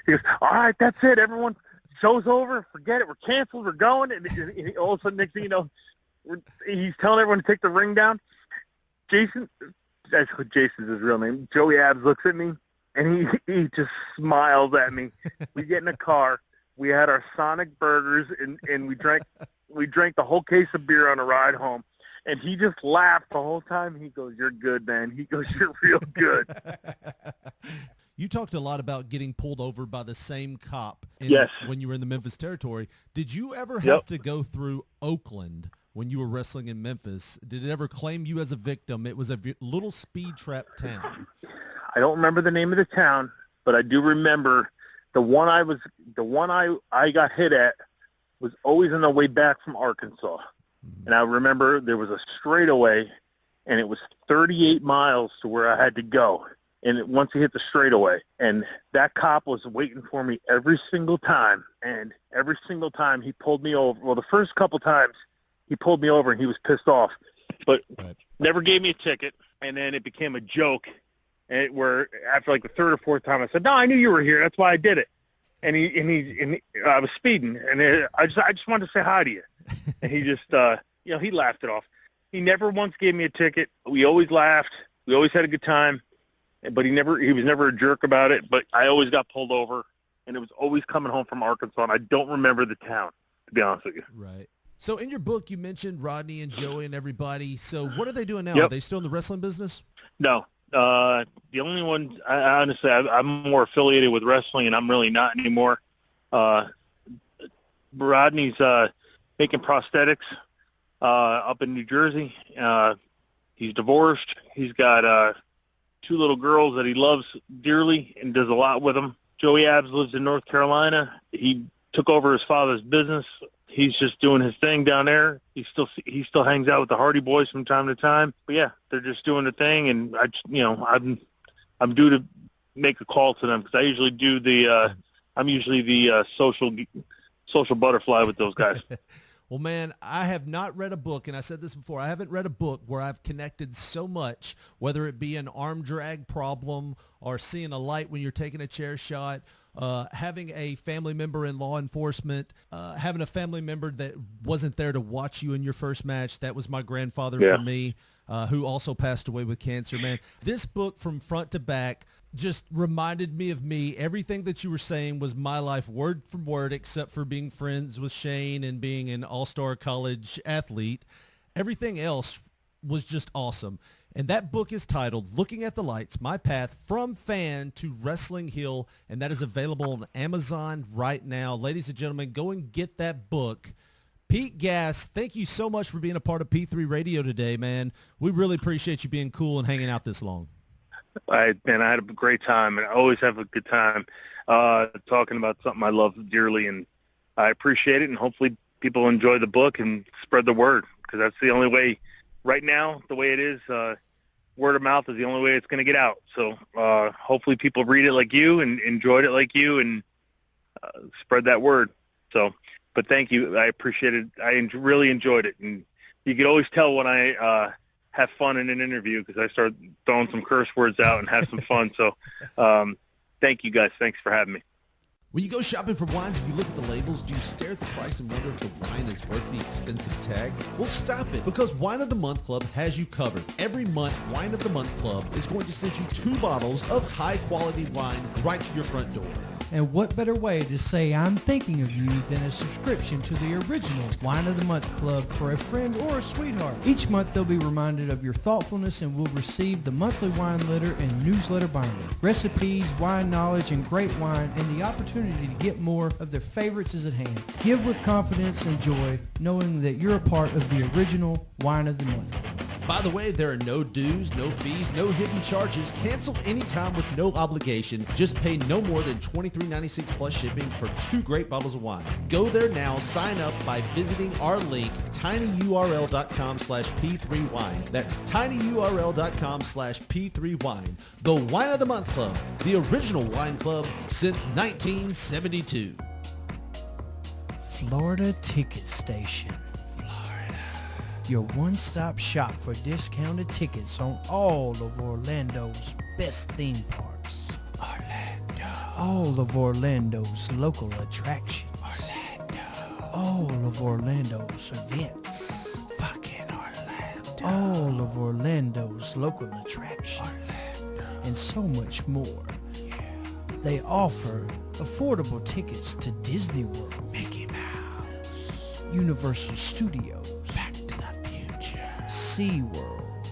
he goes, all right, that's it. Everyone, show's over. Forget it. We're canceled. We're going. And all of a sudden, next thing you know, he's telling everyone to take the ring down. Jason, that's what Jason's his real name. Joey Abs looks at me, and he just smiles at me. We get in a car. We had our Sonic burgers, and we drank the whole case of beer on a ride home. And he just laughed the whole time. He goes, you're good, man. He goes, you're real good. You talked a lot about getting pulled over by the same cop yes. when you were in the Memphis territory. Did you ever have to go through Oakland when you were wrestling in Memphis? Did it ever claim you as a victim? It was a little speed trap town. I don't remember the name of the town, but I do remember the one I got hit at was always on the way back from Arkansas. And I remember there was a straightaway, and it was 38 miles to where I had to go. And once he hit the straightaway, and that cop was waiting for me every single time. And every single time he pulled me over. Well, the first couple times he pulled me over and he was pissed off, but never gave me a ticket. And then it became a joke, and where after like the third or fourth time I said, no, I knew you were here. That's why I did it. And I was speeding, and I just wanted to say hi to you. And he just, he laughed it off. He never once gave me a ticket. We always laughed. We always had a good time. But he was never a jerk about it. But I always got pulled over, and it was always coming home from Arkansas. And I don't remember the town, to be honest with you. Right. So in your book, you mentioned Rodney and Joey and everybody. So what are they doing now? Yep. Are they still in the wrestling business? No. The only one, honestly, I'm more affiliated with wrestling, and I'm really not anymore. Rodney's making prosthetics up in New Jersey. He's divorced. He's got 2 little girls that he loves dearly and does a lot with them. Joey Abs lives in North Carolina. He took over his father's business. He's just doing his thing down there. He still hangs out with the Hardy Boys from time to time. But yeah, they're just doing the thing, and I'm due to make a call to them because I usually do the I'm usually the social butterfly with those guys. Well, man, I have not read a book, and I said this before, I haven't read a book where I've connected so much, whether it be an arm drag problem or seeing a light when you're taking a chair shot, having a family member in law enforcement, having a family member that wasn't there to watch you in your first match. That was my grandfather for me, who also passed away with cancer, man. This book from front to back just reminded me of me. Everything that you were saying was my life word for word, except for being friends with Shane and being an all-star college athlete. Everything else was just awesome. And that book is titled Looking at the Lights, My Path from Fan to Wrestling Heel, and that is available on Amazon right now. Ladies and gentlemen, go and get that book. Pete Gass, thank you so much for being a part of P3 Radio today, man. We really appreciate you being cool and hanging out this long. I had a great time, and I always have a good time talking about something I love dearly, and I appreciate it, and hopefully people enjoy the book and spread the word, because that's the only way right now, the way it is, word of mouth is the only way it's going to get out. So hopefully people read it like you and enjoyed it like you and spread that word. So, but thank you. I appreciate it. I really enjoyed it. And you could always tell when I have fun in an interview because I start throwing some curse words out and have some fun. So thank you guys. Thanks for having me. When you go shopping for wine, do you look at the labels? Do you stare at the price and wonder if the wine is worth the expensive tag? Well, stop it, because Wine of the Month Club has you covered. Every month, Wine of the Month Club is going to send you 2 bottles of high-quality wine right to your front door. And what better way to say I'm thinking of you than a subscription to the original Wine of the Month Club for a friend or a sweetheart. Each month they'll be reminded of your thoughtfulness and will receive the monthly wine letter and newsletter binder. Recipes, wine knowledge, and great wine, and the opportunity to get more of their favorites is at hand. Give with confidence and joy, knowing that you're a part of the original Wine of the Month Club. By the way, there are no dues, no fees, no hidden charges. Cancel anytime with no obligation. Just pay no more than $23.96 plus shipping for 2 great bottles of wine. Go there now. Sign up by visiting our link, tinyurl.com/P3wine. That's tinyurl.com/P3wine. The Wine of the Month Club, the original wine club since 1972. Florida Ticket Station. Your one-stop shop for discounted tickets on all of Orlando's best theme parks. All of Orlando's local attractions. All of Orlando's events. All of Orlando's local attractions. And so much more. They offer affordable tickets to Disney World, Mickey Mouse, Universal Studios, SeaWorld,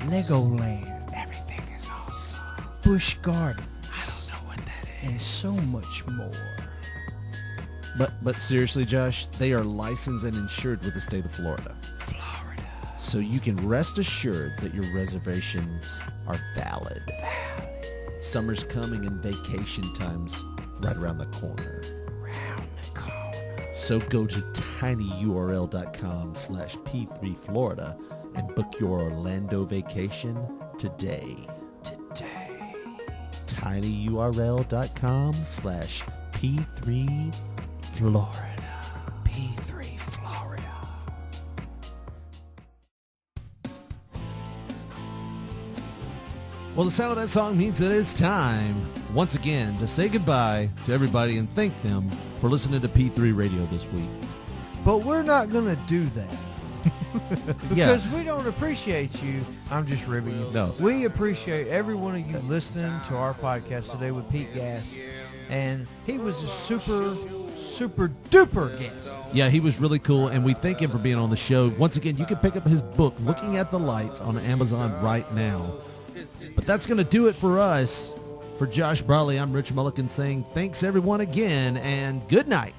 Legoland, everything is awesome, Busch Gardens, I don't know what that is, and so much more. But seriously, Josh, they are licensed and insured with the state of Florida. So you can rest assured that your reservations are valid. Summer's coming and vacation time's right around the corner. So go to tinyurl.com/P3Florida and book your Orlando vacation today. tinyurl.com/P3Florida. P3 Florida. Well, the sound of that song means that it's time, once again, to say goodbye to everybody and thank them for listening to P3 Radio this week. But we're not going to do that. Because we don't appreciate you. I'm just ribbing you. No. We appreciate every one of you listening to our podcast today with Pete Gass. And he was a super, super duper guest. Yeah, he was really cool, and we thank him for being on the show. Once again, you can pick up his book, Looking at the Lights, on Amazon right now. But that's going to do it for us. For Josh Brawley, I'm Rich Mulligan saying thanks everyone again, and good night.